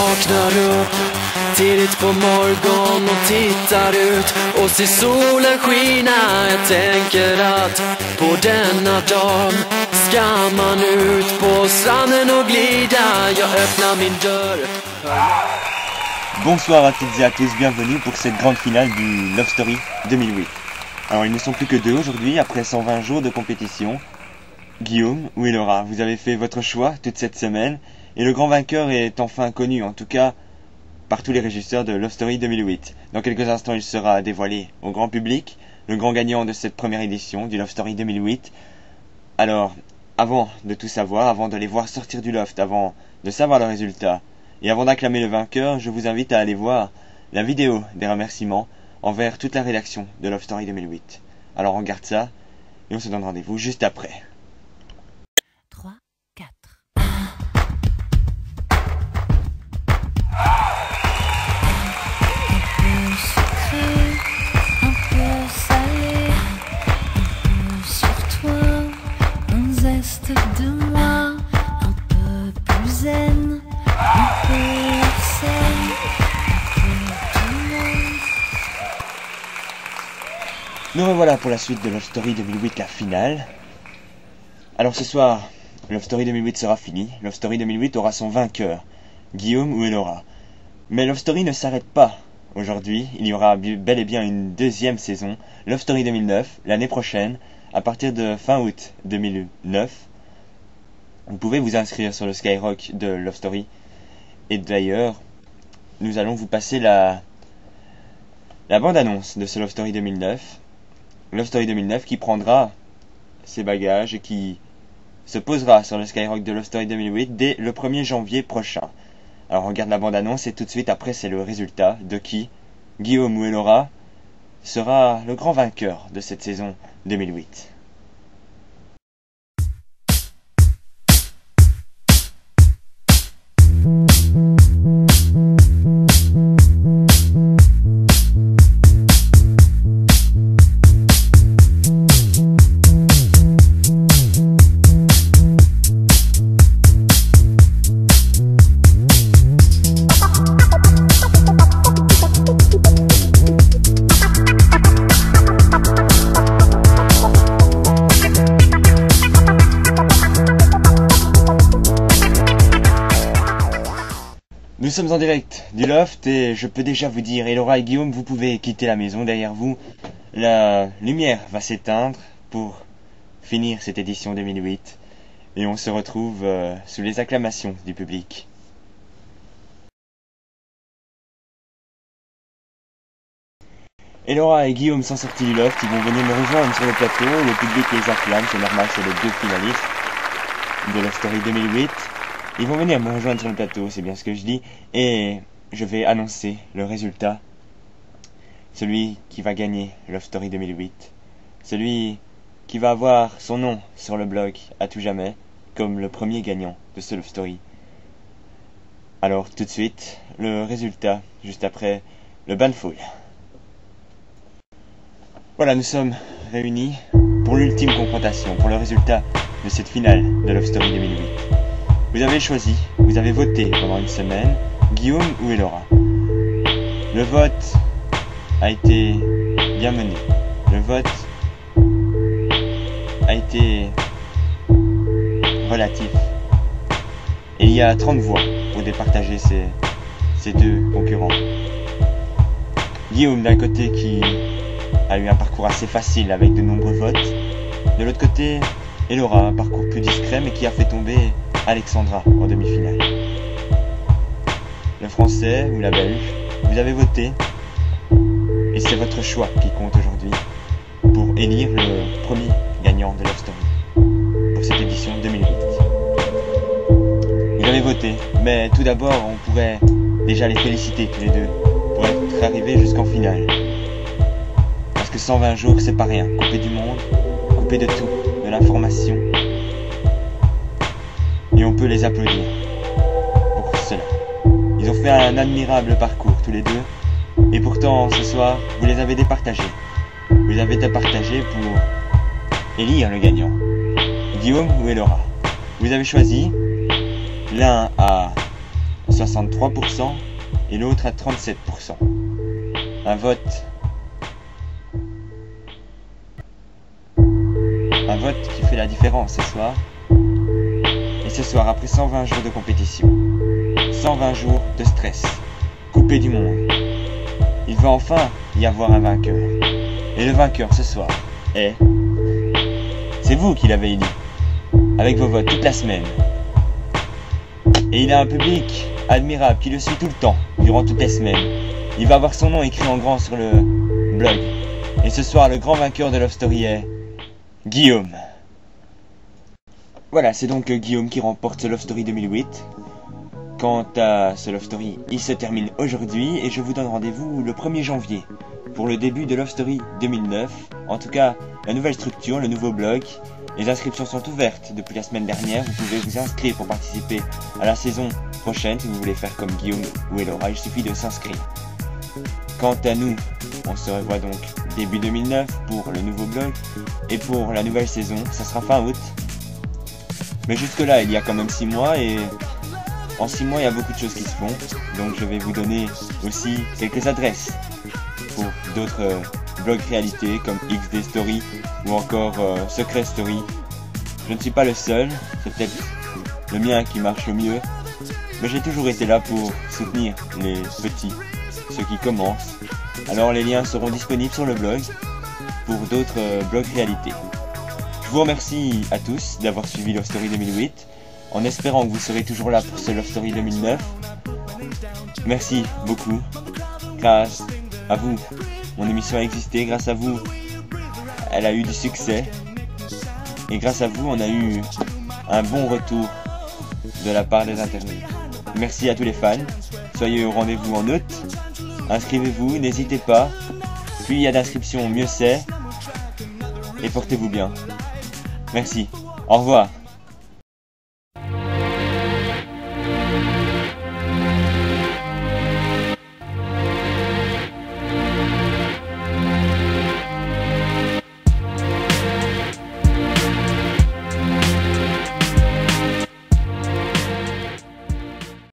vaknar upp tidigt på morgon och tittar ut och ser solen skina. Jag tänker att på denna dag ska man ut på stranden och glida. Jag öppnar min dörr. Bonsoir à toutes et à tous, bienvenue pour cette grande finale du Love Story 2008. Alors ils ne sont plus que deux aujourd'hui, après 120 jours de compétition. Guillaume ou Elora, vous avez fait votre choix toute cette semaine, et le grand vainqueur est enfin connu, en tout cas par tous les régisseurs de Love Story 2008. Dans quelques instants il sera dévoilé au grand public, le grand gagnant de cette première édition du Love Story 2008. Alors, avant de tout savoir, avant de les voir sortir du loft, avant de savoir le résultat, et avant d'acclamer le vainqueur, je vous invite à aller voir la vidéo des remerciements envers toute la rédaction de Love Story 2008. Alors on garde ça, et on se donne rendez-vous juste après. 3, 4. Un peu sucré, un peu salé, un peu sur toi, un zeste de moi, un peu plus zen, un peu Arsène, un peu tout le monde. Nous revoilà pour la suite de Love Story 2008, la finale. Alors ce soir, Love Story 2008 sera fini. Love Story 2008 aura son vainqueur, Guillaume ou Elora. Mais Love Story ne s'arrête pas aujourd'hui. Il y aura bel et bien une deuxième saison, Love Story 2009, l'année prochaine, à partir de fin août 2009. Vous pouvez vous inscrire sur le Skyrock de Love Story. Et d'ailleurs, nous allons vous passer la bande-annonce de ce Love Story 2009. Love Story 2009 qui prendra ses bagages et qui se posera sur le Skyrock de Love Story 2008 dès le 1er janvier prochain. Alors on regarde la bande-annonce et tout de suite après c'est le résultat de qui, Guillaume ou Elora, sera le grand vainqueur de cette saison 2008. Nous sommes en direct du loft et je peux déjà vous dire, Elora et Guillaume, vous pouvez quitter la maison. Derrière vous, la lumière va s'éteindre pour finir cette édition 2008 et on se retrouve sous les acclamations du public. Elora et Guillaume sont sortis du loft, ils vont venir me rejoindre sur le plateau, le public les acclame, c'est normal, c'est les deux finalistes de Love Story 2008. Ils vont venir me rejoindre sur le plateau, c'est bien ce que je dis, et je vais annoncer le résultat. Celui qui va gagner Love Story 2008. Celui qui va avoir son nom sur le blog à tout jamais, comme le premier gagnant de ce Love Story. Alors tout de suite, le résultat, juste après le Banful. Voilà, nous sommes réunis pour l'ultime confrontation, pour le résultat de cette finale de Love Story 2008. Vous avez choisi, vous avez voté pendant une semaine, Guillaume ou Elora. Le vote a été bien mené. Le vote a été relatif. Et il y a 30 voix pour départager ces deux concurrents. Guillaume d'un côté qui a eu un parcours assez facile avec de nombreux votes. De l'autre côté, Elora, un parcours plus discret mais qui a fait tomber Alexandra en demi-finale. Le français ou la belge, vous avez voté et c'est votre choix qui compte aujourd'hui pour élire le premier gagnant de Love Story pour cette édition 2008. Vous avez voté, mais tout d'abord on pourrait déjà les féliciter tous les deux pour être arrivés jusqu'en finale. Parce que 120 jours c'est pas rien, coupé du monde, coupé de tout, de l'information. Et on peut les applaudir pour cela. Ils ont fait un admirable parcours tous les deux. Et pourtant, ce soir, vous les avez départagés. Vous les avez départagés pour élire le gagnant. Guillaume ou Elora. Vous avez choisi. L'un a 63% et l'autre à 37%. Un vote qui fait la différence ce soir. Et ce soir, après 120 jours de compétition, 120 jours de stress, coupé du monde, il va enfin y avoir un vainqueur. Et le vainqueur ce soir est... C'est vous qui l'avez élu, avec vos votes toute la semaine. Et il a un public admirable qui le suit tout le temps, durant toutes les semaines. Il va avoir son nom écrit en grand sur le blog. Et ce soir, le grand vainqueur de Love Story est... Guillaume. Voilà, c'est donc Guillaume qui remporte ce Love Story 2008. Quant à ce Love Story, il se termine aujourd'hui et je vous donne rendez-vous le 1er janvier pour le début de Love Story 2009. En tout cas, la nouvelle structure, le nouveau blog. Les inscriptions sont ouvertes depuis la semaine dernière. Vous pouvez vous inscrire pour participer à la saison prochaine si vous voulez faire comme Guillaume ou Elora. Il suffit de s'inscrire. Quant à nous, on se revoit donc début 2009 pour le nouveau blog. Et pour la nouvelle saison, ça sera fin août. Mais jusque là, il y a quand même 6 mois et en 6 mois, il y a beaucoup de choses qui se font. Donc je vais vous donner aussi quelques adresses pour d'autres blogs réalité comme XD Story ou encore Secret Story. Je ne suis pas le seul, c'est peut-être le mien qui marche le mieux. Mais j'ai toujours été là pour soutenir les petits, ceux qui commencent. Alors les liens seront disponibles sur le blog pour d'autres blogs réalité. Je vous remercie à tous d'avoir suivi Love Story 2008, en espérant que vous serez toujours là pour ce Love Story 2009. Merci beaucoup. Grâce à vous, mon émission a existé. Grâce à vous, elle a eu du succès. Et grâce à vous, on a eu un bon retour de la part des internautes. Merci à tous les fans. Soyez au rendez-vous en août. Inscrivez-vous, n'hésitez pas. Plus il y a d'inscriptions, mieux c'est. Et portez-vous bien. Merci. Au revoir.